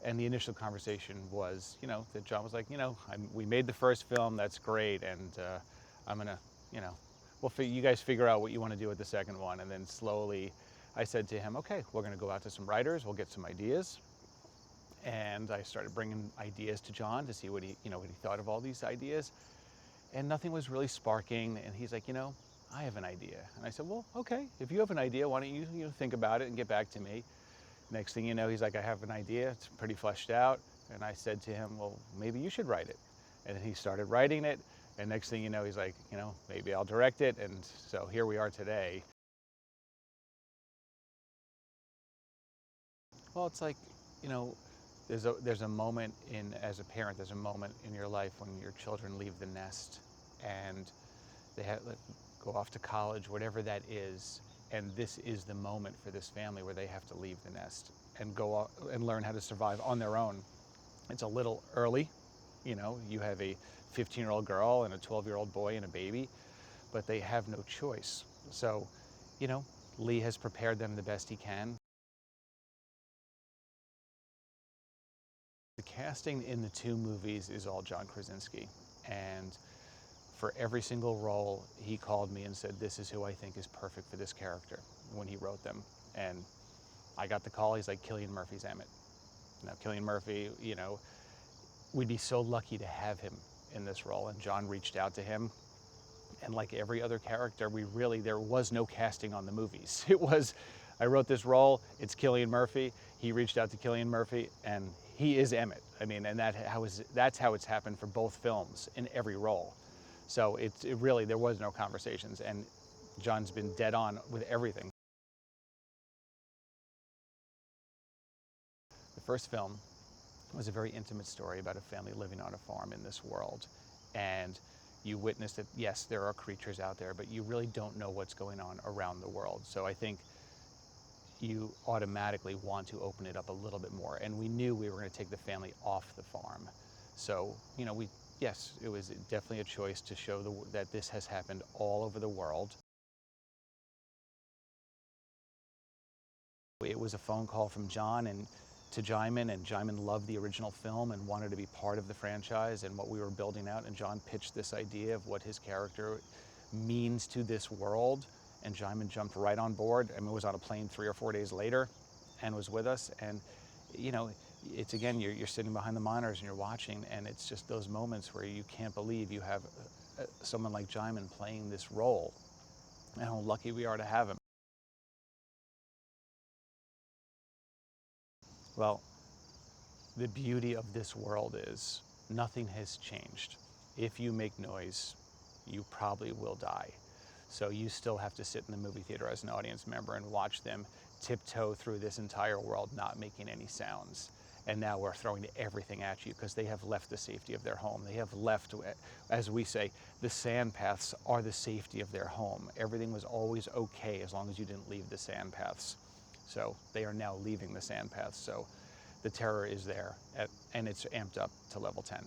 And the initial conversation was, that John was like, we made the first film, that's great, and I'm gonna, you guys figure out what you want to do with the second one. And then slowly I said to him, okay, we're gonna go out to some writers, we'll get some ideas. And I started bringing ideas to John to see what he thought of all these ideas. And nothing was really sparking. And he's like, I have an idea. And I said, well, okay, if you have an idea, why don't you think about it and get back to me? Next thing you know, he's like, I have an idea. It's pretty fleshed out. And I said to him, well, maybe you should write it. And then he started writing it. And next thing you know, he's like, maybe I'll direct it. And so here we are today. Well, it's like, there's a moment as a parent, there's a moment in your life when your children leave the nest and they go off to college, whatever that is. And this is the moment for this family where they have to leave the nest and go out and learn how to survive on their own. It's a little early, you have a 15-year-old girl and a 12-year-old boy and a baby, but they have no choice. So, Lee has prepared them the best he can. The casting in the two movies is all John Krasinski, and for every single role, he called me and said, this is who I think is perfect for this character when he wrote them. And I got the call, he's like, Cillian Murphy's Emmett. Now, Cillian Murphy, we'd be so lucky to have him in this role. And John reached out to him. And like every other character, there was no casting on the movies. It was, I wrote this role, it's Cillian Murphy. He reached out to Cillian Murphy, and he is Emmett. I mean, and that's how it's happened for both films in every role. So it really, there was no conversations, and John's been dead on with everything. The first film was a very intimate story about a family living on a farm in this world. And you witness that, yes, there are creatures out there, but you really don't know what's going on around the world. So I think you automatically want to open it up a little bit more. And we knew we were going to take the family off the farm. So, yes, it was definitely a choice to show that this has happened all over the world. It was a phone call from John to Djimon, and Djimon loved the original film and wanted to be part of the franchise and what we were building out. And John pitched this idea of what his character means to this world, and Djimon jumped right on board. I mean, was on a plane 3 or 4 days later and was with us. And, it's again, you're sitting behind the monitors and you're watching, and it's just those moments where you can't believe you have someone like Djimon playing this role, and how lucky we are to have him. Well, the beauty of this world is nothing has changed. If you make noise, you probably will die. So you still have to sit in the movie theater as an audience member and watch them tiptoe through this entire world not making any sounds. And now we're throwing everything at you because they have left the safety of their home. They have left, as we say, the sand paths are the safety of their home. Everything was always okay as long as you didn't leave the sand paths. So they are now leaving the sand paths. So the terror is there, and it's amped up to level 10.